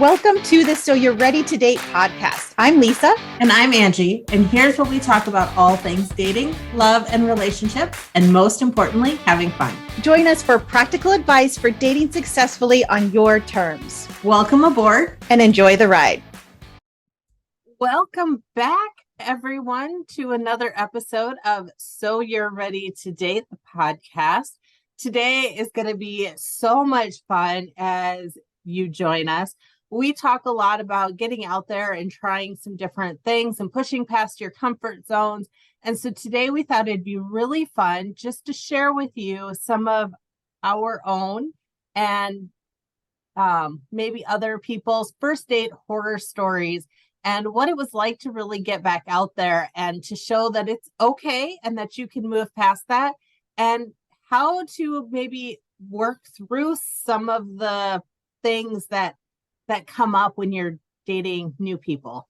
Welcome to the So You're Ready to Date podcast. I'm Lisa. And I'm Angie. And here's where we talk about all things dating, love, and relationships. And most importantly, having fun. Join us for practical advice for dating successfully on your terms. Welcome aboard and enjoy the ride. Welcome back, everyone, to another episode of So You're Ready to Date, the podcast. Today is going to be so much fun as you join us. We talk a lot about getting out there and trying some different things and pushing past your comfort zones. And so today we thought it'd be really fun just to share with you some of our own and maybe other people's first date horror stories and what it was like to really get back out there and to show that it's okay and that you can move past that, and how to maybe work through some of the things that come up when you're dating new people.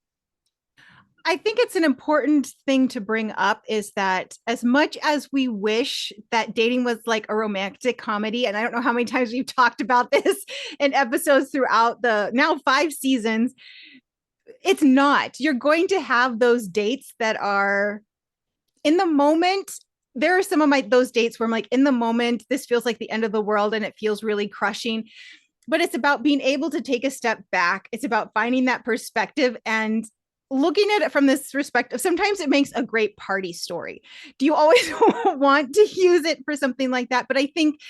I think it's an important thing to bring up is that as much as we wish that dating was like a romantic comedy, and I don't know how many times we've talked about this in episodes throughout the now 5 seasons, it's not. You're going to have those dates that are in the moment. There are some of those dates where I'm like, in the moment, this feels like the end of the world and it feels really crushing. But it's about being able to take a step back. It's about finding that perspective and looking at it from this perspective. Sometimes it makes a great party story. Do you always want to use it for something like that? But I think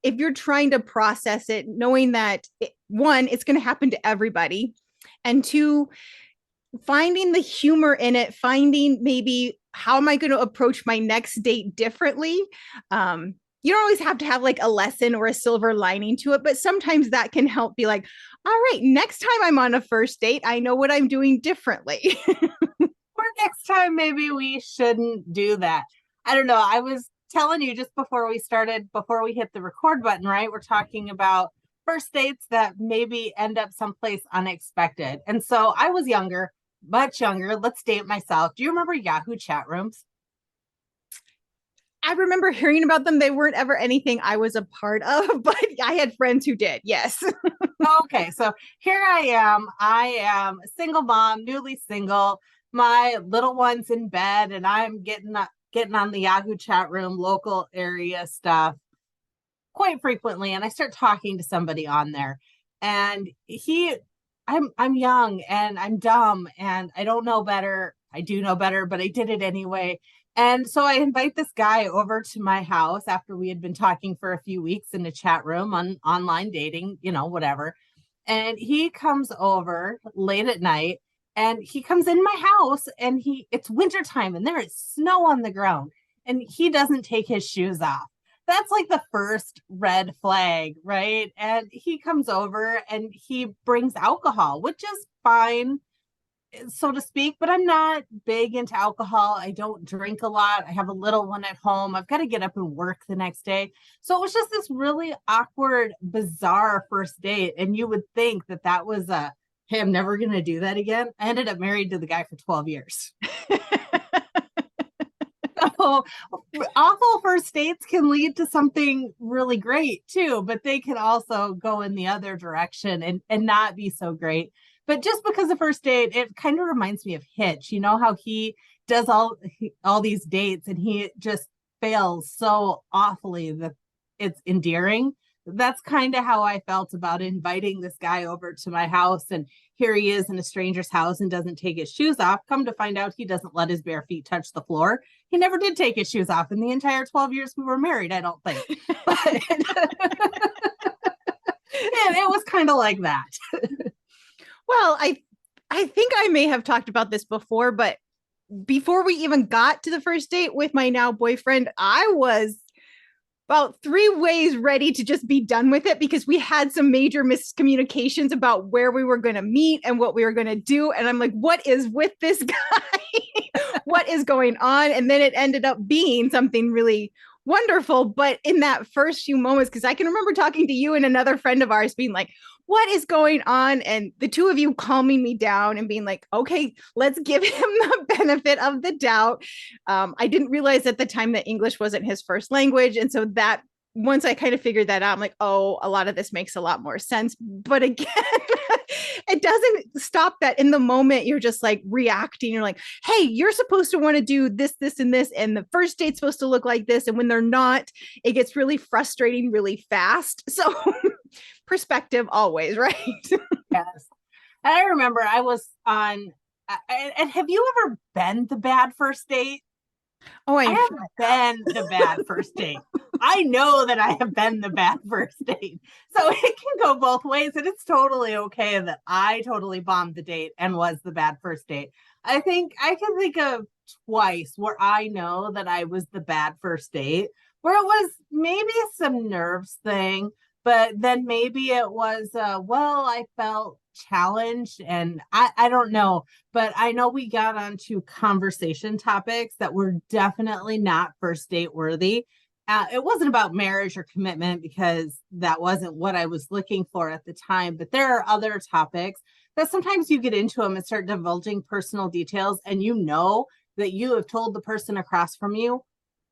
if you're trying to process it, knowing that one, it's going to happen to everybody, and two, finding the humor in it, finding maybe how am I going to approach my next date differently? You don't always have to have like a lesson or a silver lining to it, but sometimes that can help be like, all right, next time I'm on a first date, I know what I'm doing differently. Or next time, maybe we shouldn't do that. I don't know. I was telling you just before we hit the record button, right? We're talking about first dates that maybe end up someplace unexpected. And so I was younger, much younger. Let's date myself. Do you remember Yahoo chat rooms? I remember hearing about them. They weren't ever anything I was a part of, but I had friends who did. Yes. Okay. So here I am. I am a single mom, newly single. My little one's in bed and I'm getting on the Yahoo chat room, local area stuff quite frequently. And I start talking to somebody on there, and I'm young and I'm dumb and I don't know better. I do know better, but I did it anyway. And so I invite this guy over to my house after we had been talking for a few weeks in a chat room on online dating, whatever. And he comes over late at night, and he comes in my house, and it's wintertime and there is snow on the ground, and he doesn't take his shoes off. That's like the first red flag, right? And he comes over and he brings alcohol, which is fine, so to speak, but I'm not big into alcohol. I don't drink a lot. I have a little one at home. I've got to get up and work the next day. So it was just this really awkward, bizarre first date. And you would think that was hey, I'm never going to do that again. I ended up married to the guy for 12 years. So awful first dates can lead to something really great too, but they can also go in the other direction and not be so great. But just because of first date, it kind of reminds me of Hitch. You know how he does all these dates and he just fails so awfully that it's endearing. That's kind of how I felt about inviting this guy over to my house. And here he is in a stranger's house and doesn't take his shoes off. Come to find out, he doesn't let his bare feet touch the floor. He never did take his shoes off in the entire 12 years we were married, I don't think. But it was kind of like that. Well, I think I may have talked about this before, but before we even got to the first date with my now boyfriend, I was about 3 ways ready to just be done with it because we had some major miscommunications about where we were going to meet and what we were going to do. And I'm like, what is with this guy? What is going on? And then it ended up being something really wonderful. But in that first few moments, because I can remember talking to you and another friend of ours being like, what is going on? And the two of you calming me down and being like, okay, let's give him the benefit of the doubt. I didn't realize at the time that English wasn't his first language. And so that once I kind of figured that out, I'm like, oh, a lot of this makes a lot more sense. But again, doesn't stop that in the moment. You're just like reacting. You're like, hey, you're supposed to want to do this, this, and this. And the first date's supposed to look like this. And when they're not, it gets really frustrating really fast. So perspective always, right? Yes. I remember I was on, and have you ever been the bad first date? Oh, I have been the bad first date. I know that I have been the bad first date. So it can go both ways. And it's totally okay that I totally bombed the date and was the bad first date. I think I can think of twice where I know that I was the bad first date, where it was maybe some nerves thing, but then maybe it was, well, I felt challenged and I don't know, but I know we got onto conversation topics that were definitely not first date worthy. It wasn't about marriage or commitment because that wasn't what I was looking for at the time, but there are other topics that sometimes you get into them and start divulging personal details, and you know that you have told the person across from you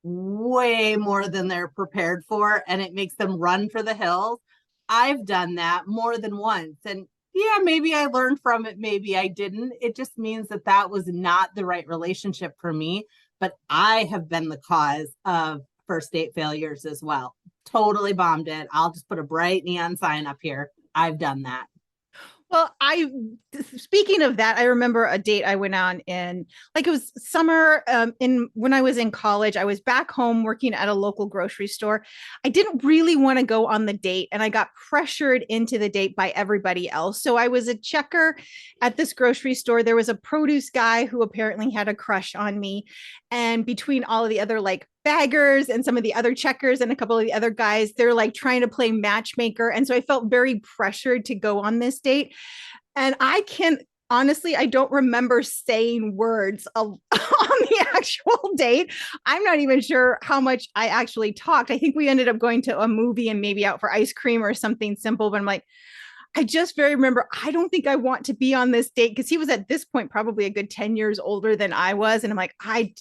way more than they're prepared for, and it makes them run for the hills. I've done that more than once, and yeah, maybe I learned from it, maybe I didn't. It just means that that was not the right relationship for me, but I have been the cause of first date failures as well. Totally bombed it. I'll just put a bright neon sign up here. I've done that. Well, speaking of that, I remember a date I went on in, like, it was summer, in when I was in college. I was back home working at a local grocery store. I didn't really want to go on the date, and I got pressured into the date by everybody else. So I was a checker at this grocery store. There was a produce guy who apparently had a crush on me. And between all of the other like baggers and some of the other checkers and a couple of the other guys, they're like trying to play matchmaker. And so I felt very pressured to go on this date. And I can honestly, I don't remember saying words on the actual date. I'm not even sure how much I actually talked. I think we ended up going to a movie and maybe out for ice cream or something simple. But I'm like, I just very remember, I don't think I want to be on this date, because he was at this point probably a good 10 years older than I was. And I'm like, I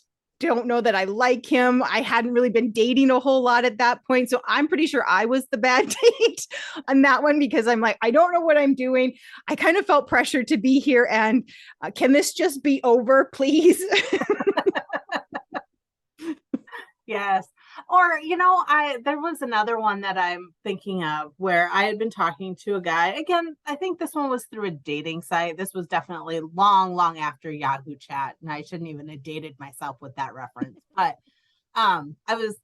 don't know that I like him. I hadn't really been dating a whole lot at that point. So I'm pretty sure I was the bad date on that one, because I'm like, I don't know what I'm doing. I kind of felt pressure to be here. And can this just be over, please? Yes. Or, there was another one that I'm thinking of where I had been talking to a guy. Again, I think this one was through a dating site. This was definitely long, long after Yahoo Chat, and I shouldn't even have dated myself with that reference. But I was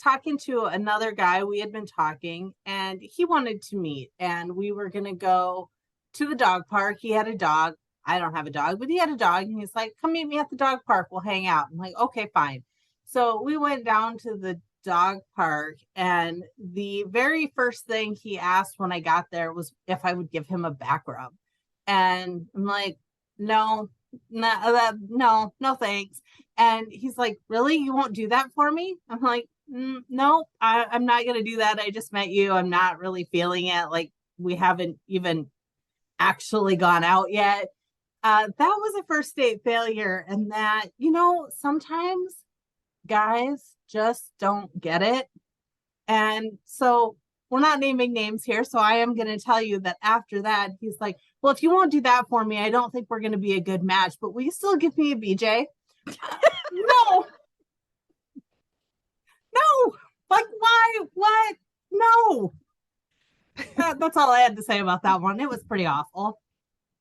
talking to another guy. We had been talking, and he wanted to meet, and we were going to go to the dog park. He had a dog. I don't have a dog, but he had a dog, and he's like, come meet me at the dog park. We'll hang out. I'm like, okay, fine. So we went down to the dog park, and the very first thing he asked when I got there was if I would give him a back rub. And I'm like, no, no, thanks. And he's like, really? You won't do that for me? I'm like, no, I'm not going to do that. I just met you. I'm not really feeling it. Like, we haven't even actually gone out yet. That was a first date failure. And that, sometimes guys just don't get it. And so we're not naming names here. So I am going to tell you that after that, he's like, well, if you won't do that for me, I don't think we're going to be a good match, but will you still give me a BJ? No. No. Like, why? What? No. That's all I had to say about that one. It was pretty awful.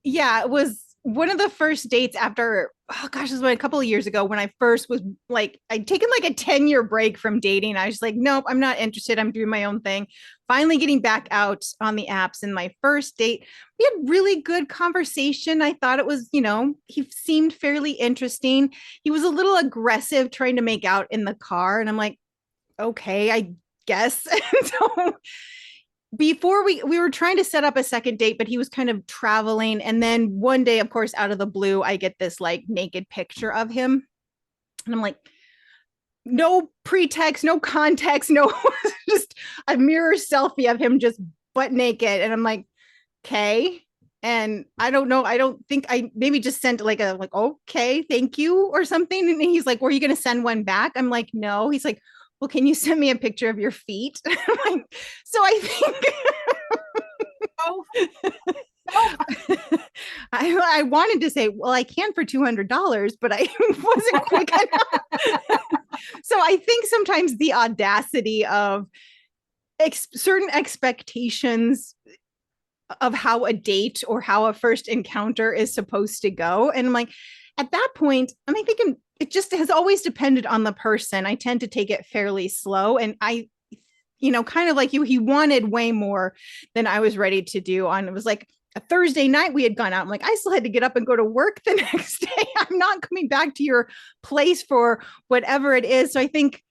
Yeah, it was one of the first dates after, oh gosh, this was a couple of years ago when I first was like, I'd taken like a 10-year break from dating. I was like, nope, I'm not interested. I'm doing my own thing. Finally getting back out on the apps. And my first date, we had really good conversation. I thought it was, he seemed fairly interesting. He was a little aggressive trying to make out in the car. And I'm like, okay, I guess. So before we were trying to set up a second date, but he was kind of traveling. And then one day, of course, out of the blue, I get this like naked picture of him. And I'm like, no pretext, no context, no, just a mirror selfie of him just butt naked. And I'm like, okay. And I don't know. I don't think I maybe just sent like okay, thank you or something. And he's like, were you going to send one back? I'm like, no. He's like, well, can you send me a picture of your feet? So I think no. I wanted to say, well, I can for $200, but I wasn't quick enough. So I think sometimes the audacity of certain expectations of how a date or how a first encounter is supposed to go. And I'm like, at that point, I'm like thinking it just has always depended on the person. I tend to take it fairly slow. And kind of like you, he wanted way more than I was ready to do. On it was like a Thursday night we had gone out. I'm like, I still had to get up and go to work the next day. I'm not coming back to your place for whatever it is. So I think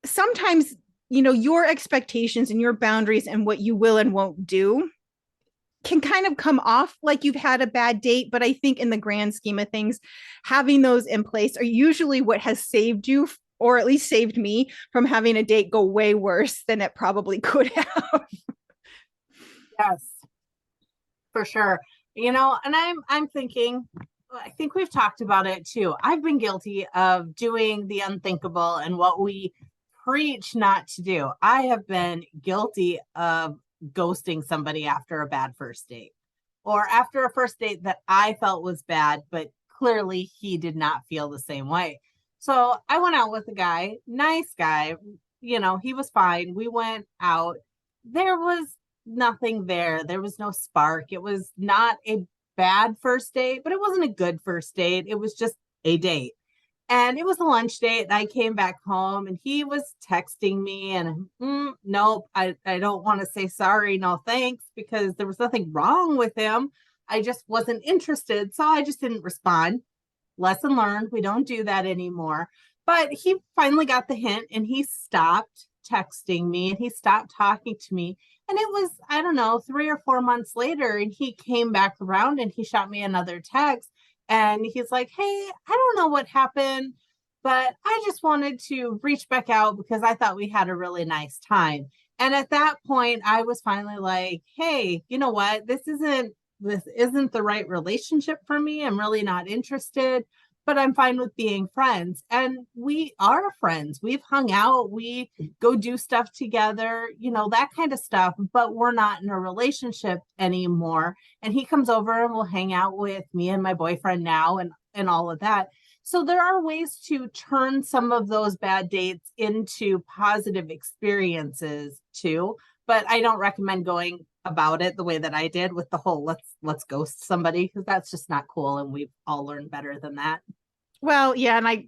sometimes, your expectations and your boundaries and what you will and won't do can kind of come off like you've had a bad date. But I think in the grand scheme of things, having those in place are usually what has saved you, or at least saved me from having a date go way worse than it probably could have. Yes, for sure. And I'm thinking, I think we've talked about it too. I've been guilty of doing the unthinkable and what we preach not to do. I have been guilty of ghosting somebody after a bad first date, or after a first date that I felt was bad, but clearly he did not feel the same way. So I went out with a guy, nice guy, he was fine. We went out. There was nothing there. There was no spark. It was not a bad first date, but it wasn't a good first date. It was just a date. And it was a lunch date. And I came back home and he was texting me and nope, I don't want to say sorry, no thanks, because there was nothing wrong with him. I just wasn't interested. So I just didn't respond. Lesson learned. We don't do that anymore. But he finally got the hint and he stopped texting me and he stopped talking to me. And it was, I don't know, 3 or 4 months later, and he came back around and he shot me another text. And he's like, hey, I don't know what happened, but I just wanted to reach back out because I thought we had a really nice time. And at that point, I was finally like, hey, you know what? This isn't the right relationship for me. I'm really not interested, but I'm fine with being friends. And we are friends. We've hung out. We go do stuff together, that kind of stuff, but we're not in a relationship anymore. And he comes over and will hang out with me and my boyfriend now and all of that. So there are ways to turn some of those bad dates into positive experiences too. But I don't recommend going about it the way that I did with the whole let's ghost somebody, because that's just not cool. And we've all learned better than that. Well, yeah. And I,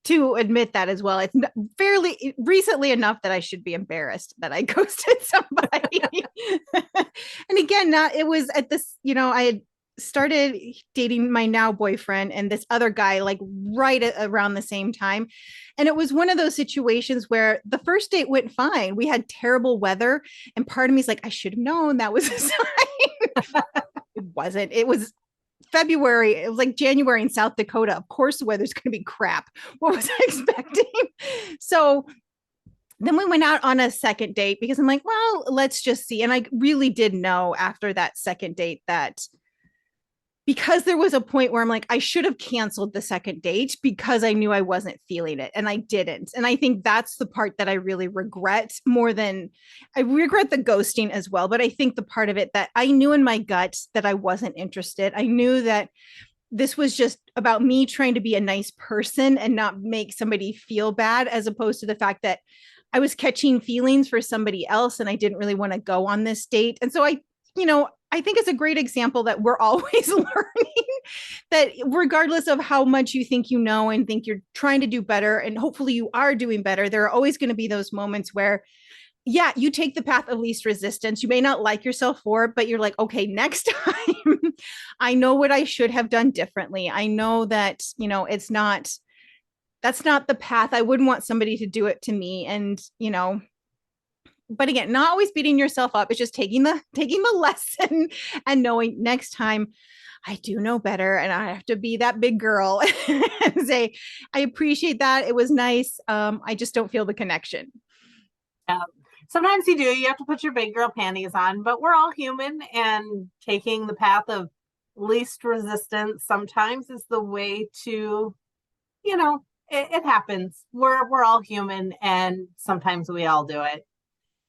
to admit that as well, it's fairly recently enough that I should be embarrassed that I ghosted somebody. And again, it was at this, I had started dating my now boyfriend and this other guy like right around the same time. And it was one of those situations where the first date went fine. We had terrible weather. And part of me is like, I should have known that was a sign. It wasn't. It was February. It was like January in South Dakota. Of course, the weather's going to be crap. What was I expecting? So then we went out on a second date because I'm like, well, let's just see. And I really did know after that second date that because there was a point where I'm like, I should have canceled the second date because I knew I wasn't feeling it and I didn't. And I think that's the part that I really regret more than I regret the ghosting as well. But I think the part of it that I knew in my gut that I wasn't interested. I knew that this was just about me trying to be a nice person and not make somebody feel bad, as opposed to the fact that I was catching feelings for somebody else and I didn't really want to go on this date. And so I think it's a great example that we're always learning, that regardless of how much you think you know and think you're trying to do better, and hopefully you are doing better, there are always going to be those moments where, yeah, you take the path of least resistance. You may not like yourself for it, but you're like, okay, next time I know what I should have done differently. I know that, that's not the path. I wouldn't want somebody to do it to me. And, but again, not always beating yourself up. It's just taking the lesson and knowing next time I do know better and I have to be that big girl and say, I appreciate that. It was nice. I just don't feel the connection. Sometimes you do. You have to put your big girl panties on, but we're all human, and taking the path of least resistance sometimes is the way to, it happens. We're all human, and sometimes we all do it.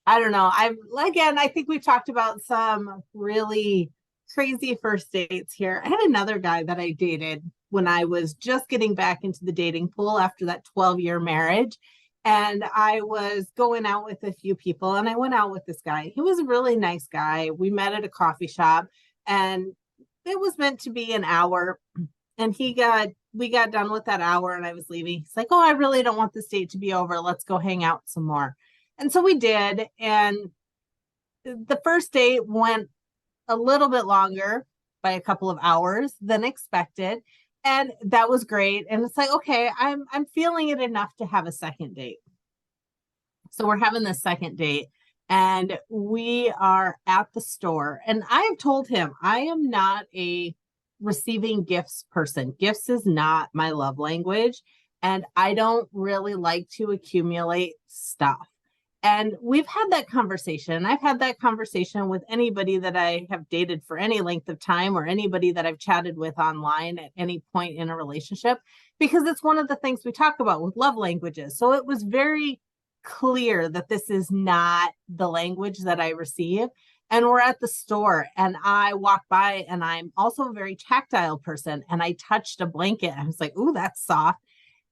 I don't know. I think we've talked about some really crazy first dates here. I had another guy that I dated when I was just getting back into the dating pool after that 12-year marriage. And I was going out with a few people, and I went out with this guy. He was a really nice guy. We met at a coffee shop, and it was meant to be an hour. And we got done with that hour, and I was leaving. He's like, "Oh, I really don't want this date to be over. Let's go hang out some more." And so we did. And the first date went a little bit longer by a couple of hours than expected. And that was great. And it's like, okay, I'm feeling it enough to have a second date. So we're having this second date, and we are at the store. And I have told him I am not a receiving gifts person. Gifts is not my love language. And I don't really like to accumulate stuff. And we've had that conversation. I've had that conversation with anybody that I have dated for any length of time, or anybody that I've chatted with online at any point in a relationship, because it's one of the things we talk about with love languages. So it was very clear that this is not the language that I receive. And we're at the store, and I walk by, and I'm also a very tactile person. And I touched a blanket. I was like, "Ooh, that's soft."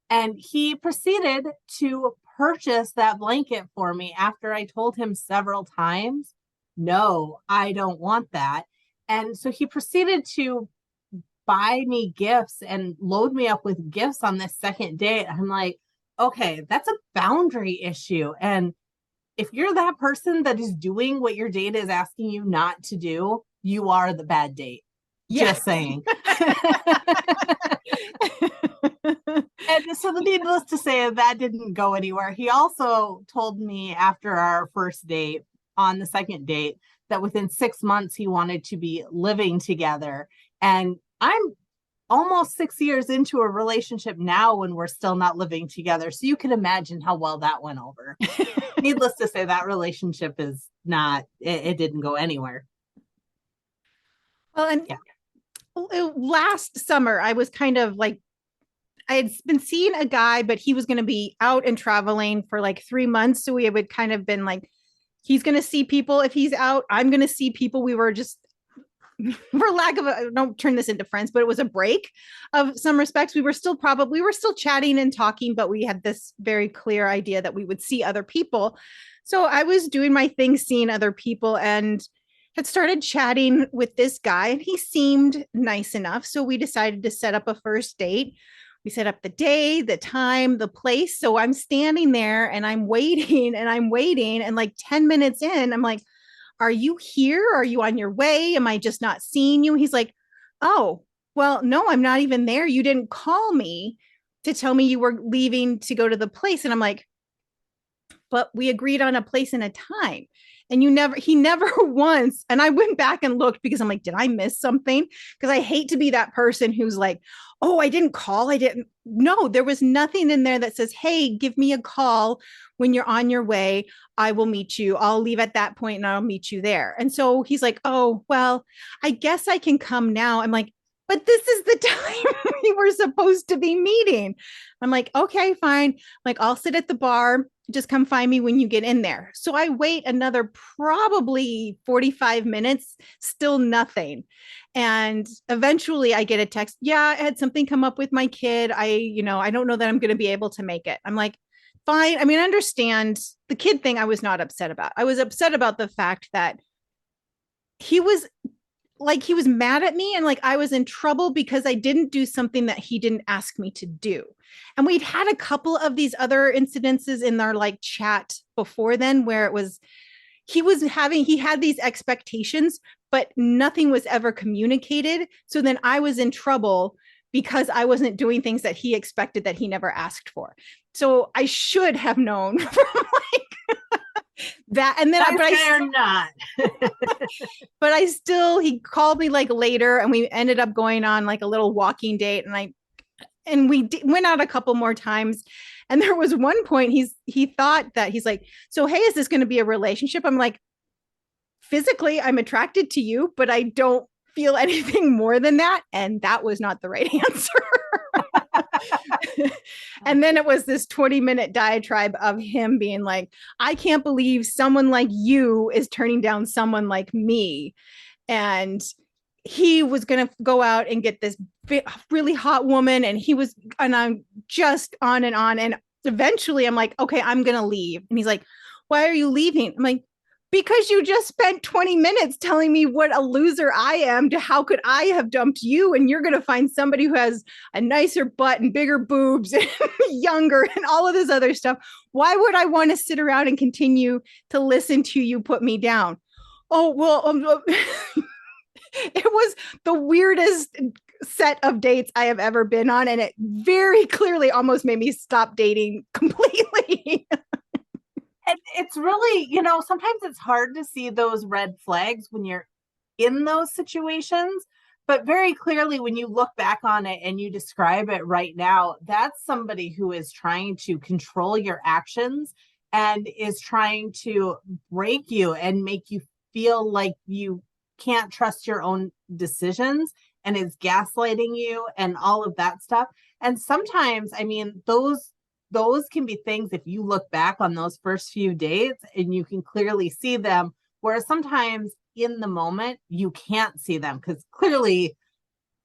And he proceeded to purchase that blanket for me after I told him several times, "No, I don't want that." And so he proceeded to buy me gifts and load me up with gifts on this second date. I'm like, okay, that's a boundary issue. And if you're that person that is doing what your date is asking you not to do, you are the bad date. Yes. Just saying. And so, needless to say, that didn't go anywhere. He also told me after our first date, on the second date, that within 6 months he wanted to be living together. And I'm almost 6 years into a relationship now, when we're still not living together. So you can imagine how well that went over. Needless to say, that relationship is not, it didn't go anywhere. Well, and last summer, I was kind of like, I had been seeing a guy, but he was going to be out and traveling for like 3 months. So we would kind of been like, he's going to see people if he's out. I'm going to see people. We were just, for lack of don't turn this into friends, but it was a break of some respects. We were still chatting and talking, but we had this very clear idea that we would see other people. So I was doing my thing, seeing other people, and had started chatting with this guy, and he seemed nice enough. So we decided to set up a first date. We set up the day, the time, the place. So I'm standing there, and I'm waiting. And like 10 minutes in, I'm like, "Are you here? Are you on your way? Am I just not seeing you?" He's like, "Oh, well, no, I'm not even there. You didn't call me to tell me you were leaving to go to the place." And I'm like, "But we agreed on a place and a time." And he never once, and I went back and looked because I'm like, did I miss something? Because I hate to be that person who's like, "Oh, I didn't call. I didn't." No, there was nothing in there that says, "Hey, give me a call when you're on your way. I will meet you. I'll leave at that point and I'll meet you there." And so he's like, "Oh, well, I guess I can come now." I'm like, "But this is the time we were supposed to be meeting." I'm like, "Okay, fine." I'm like, "I'll sit at the bar. Just come find me when you get in there." So I wait another probably 45 minutes, still nothing. And eventually I get a text. "Yeah, I had something come up with my kid. I don't know that I'm going to be able to make it." I'm like, fine. I mean, I understand the kid thing. I was not upset about. I was upset about the fact that he was mad at me, and like I was in trouble because I didn't do something that he didn't ask me to do. And we'd had a couple of these other incidences in our like chat before then, where it was he had these expectations, but nothing was ever communicated. So then I was in trouble because I wasn't doing things that he expected that he never asked for. So I should have known from like that. And then not. But he called me like later, and we ended up going on like a little walking date, and we went out a couple more times. And there was one point he thought that he's like, "So, hey, is this going to be a relationship?" I'm like, "Physically, I'm attracted to you, but I don't feel anything more than that." And that was not the right answer. And then it was this 20-minute diatribe of him being like, "I can't believe someone like you is turning down someone like me." And he was going to go out and get this really hot woman, and I'm just on and on. And eventually I'm like, okay, I'm going to leave. And he's like, why are you leaving? I'm like, because you just spent 20 minutes telling me what a loser I am, to how could I have dumped you, and you're going to find somebody who has a nicer butt and bigger boobs and younger and all of this other stuff. Why would I want to sit around and continue to listen to you put me down? Oh, well, it was the weirdest set of dates I have ever been on, and it very clearly almost made me stop dating completely. And it's really, sometimes it's hard to see those red flags when you're in those situations. But very clearly, when you look back on it and you describe it right now, that's somebody who is trying to control your actions and is trying to break you and make you feel like you can't trust your own decisions, and is gaslighting you and all of that stuff. And sometimes, I mean, those can be things, if you look back on those first few dates and you can clearly see them, whereas sometimes in the moment you can't see them because clearly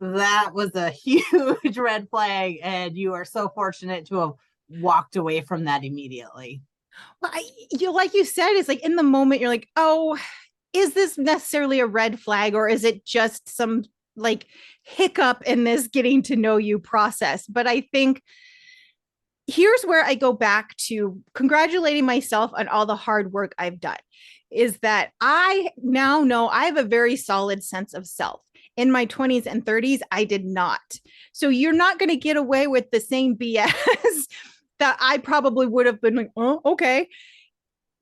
that was a huge red flag and you are so fortunate to have walked away from that immediately. Well, like you said, it's like in the moment you're like, oh, is this necessarily a red flag, or is it just some like hiccup in this getting to know you process? But I think here's where I go back to congratulating myself on all the hard work I've done, is that I now know I have a very solid sense of self. In my 20s and 30s, I did not. So you're not going to get away with the same BS that I probably would have been like, oh, okay.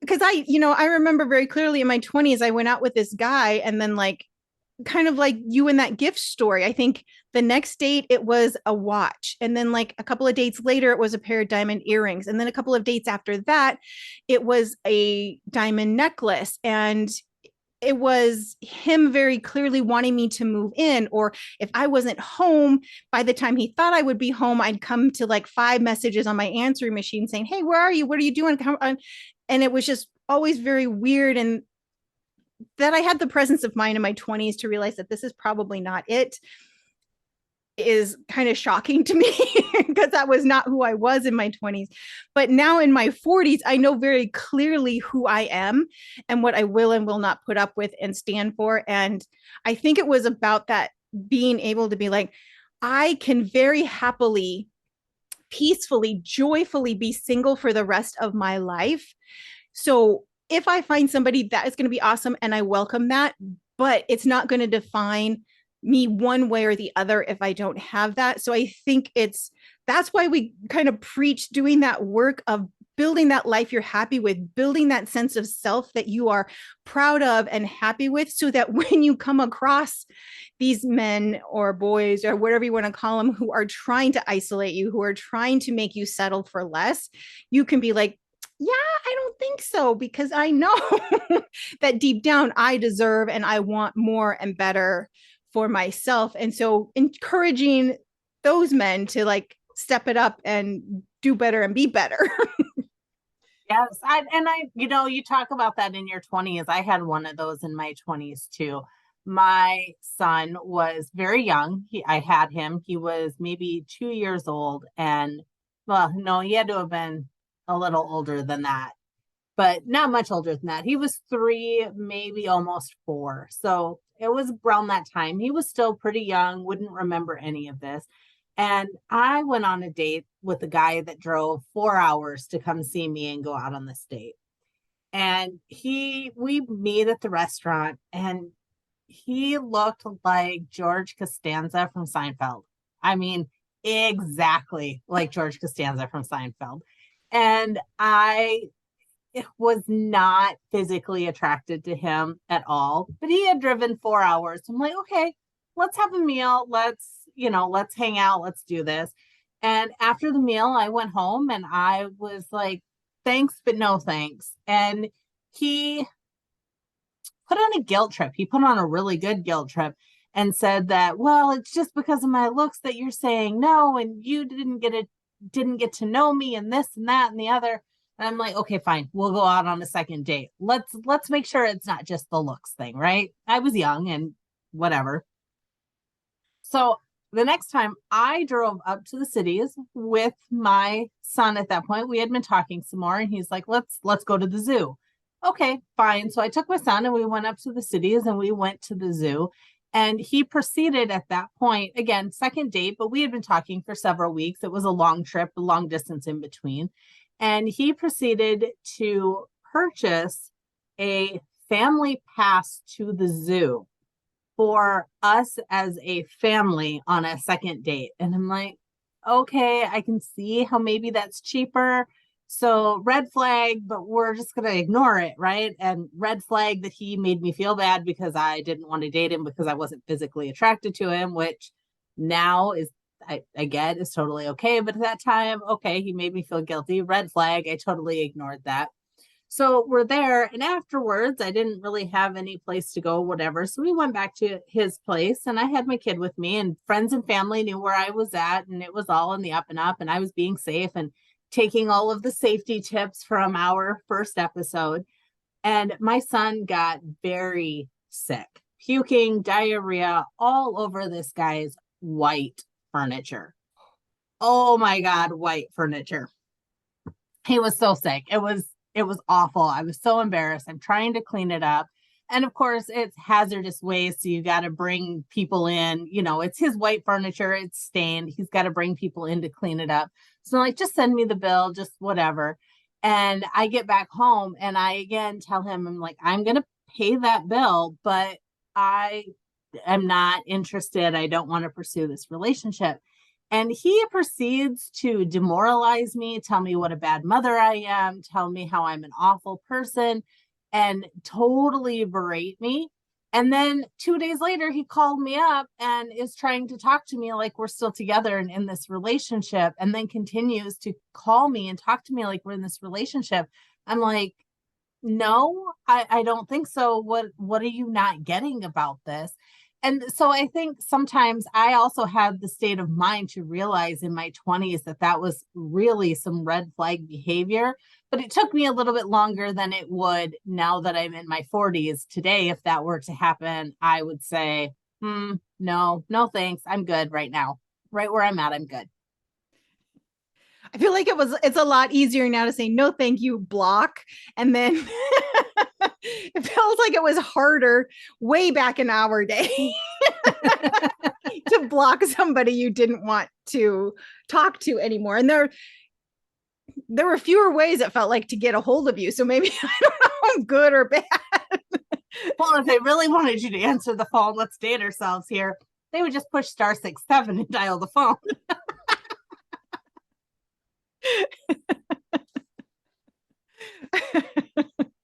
Because I remember very clearly in my 20s, I went out with this guy, and then like kind of like you in that gift story. I think the next date it was a watch, and then like a couple of dates later it was a pair of diamond earrings, and then a couple of dates after that it was a diamond necklace. And it was him very clearly wanting me to move in, or if I wasn't home by the time he thought I would be home, I'd come to like 5 messages on my answering machine saying, hey, where are you, what are you doing? And it was just always very weird. And that I had the presence of mind in my 20s to realize that this is probably not it is kind of shocking to me because that was not who I was in my 20s. But now in my 40s, I know very clearly who I am and what I will and will not put up with and stand for. And I think it was about that, being able to be like, I can very happily, peacefully, joyfully be single for the rest of my life. So if I find somebody, that is going to be awesome and I welcome that, but it's not going to define me one way or the other if I don't have that. So I think that's why we kind of preach doing that work of building that life you're happy with, building that sense of self that you are proud of and happy with, so that when you come across these men or boys or whatever you want to call them who are trying to isolate you, who are trying to make you settle for less, you can be like, yeah, I don't think so, because I know that deep down I deserve and I want more and better for myself. And so encouraging those men to like step it up and do better and be better. Yes. You talk about that in your 20s. I had one of those in my 20s too. My son was very young. I had him. He was maybe 2 years old. And well, no, he had to have been a little older than that, but not much older than that. He was 3, maybe almost 4. So it was around that time. He was still pretty young, wouldn't remember any of this. And I went on a date with a guy that drove 4 hours to come see me and go out on this date. And we meet at the restaurant, and he looked like George Costanza from Seinfeld. I mean, exactly like George Costanza from Seinfeld. And I was not physically attracted to him at all, but he had driven 4 hours. I'm like, okay, let's have a meal. Let's hang out. Let's do this. And after the meal, I went home and I was like, thanks, but no thanks. And he put on a guilt trip. He put on a really good guilt trip and said that, well, it's just because of my looks that you're saying no, and you didn't get to know me, and this and that and the other. And I'm like, okay, fine. We'll go out on a second date. Let's make sure it's not just the looks thing, right? I was young and whatever. So the next time I drove up to the cities with my son at that point, we had been talking some more and he's like, let's go to the zoo. Okay, fine. So I took my son and we went up to the cities and we went to the zoo. And he proceeded at that point, again, second date, but we had been talking for several weeks. It was a long trip, a long distance in between. And he proceeded to purchase a family pass to the zoo for us as a family on a second date. And I'm like, okay, I can see how maybe that's cheaper. So red flag, but we're just going to ignore it, right? And red flag that he made me feel bad because I didn't want to date him because I wasn't physically attracted to him, which now is, I get is totally okay. But at that time, okay, he made me feel guilty. Red flag, I totally ignored that. So we're there. And afterwards, I didn't really have any place to go, whatever. So we went back to his place and I had my kid with me and friends and family knew where I was at. And it was all in the up and up. And I was being safe and taking all of the safety tips from our first episode. And my son got very sick, puking, diarrhea all over this guy's white furniture. Oh my God, white furniture. He was so sick. It was awful. I was so embarrassed. I'm trying to clean it up. And of course, it's hazardous waste. So you got to bring people in. You know, it's his white furniture. It's stained. He's got to bring people in to clean it up. So I'm like, just send me the bill, just whatever. And I get back home and I again tell him, I'm like, I'm going to pay that bill, but I am not interested. I don't want to pursue this relationship. And he proceeds to demoralize me, tell me what a bad mother I am, tell me how I'm an awful person, and totally berate me. And then 2 days later, he called me up and is trying to talk to me like we're still together and in this relationship, and then continues to call me and talk to me like we're in this relationship. I'm like, no, I don't think so. What are you not getting about this? And so I think sometimes I also had the state of mind to realize in my 20s that that was really some red flag behavior. But it took me a little bit longer than it would now that I'm in my 40s. Today, if that were to happen, I would say, no, thanks. I'm good right now. Right where I'm at, I'm good. I feel like it's a lot easier now to say no, thank you, block. And then it feels like it was harder way back in our day to block somebody you didn't want to talk to anymore. And there were fewer ways it felt like to get a hold of you. So maybe I don't know, good or bad. Well, if they really wanted you to answer the phone, let's date ourselves here. They would just push *67 and dial the phone.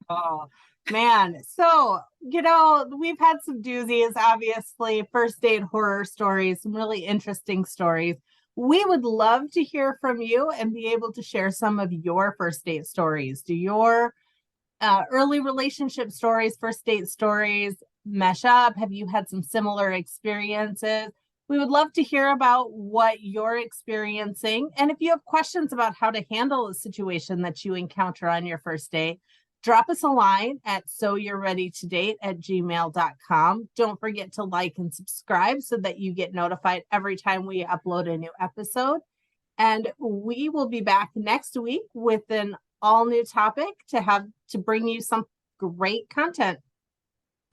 Oh man. So, we've had some doozies, obviously, first date horror stories, some really interesting stories. We would love to hear from you and be able to share some of your first date stories. Do your early relationship stories, first date stories mesh up? Have you had some similar experiences? We would love to hear about what you're experiencing. And if you have questions about how to handle a situation that you encounter on your first date, drop us a line at soyou'readytodate@gmail.com. Don't forget to like and subscribe so that you get notified every time we upload a new episode. And we will be back next week with an all new topic to bring you some great content.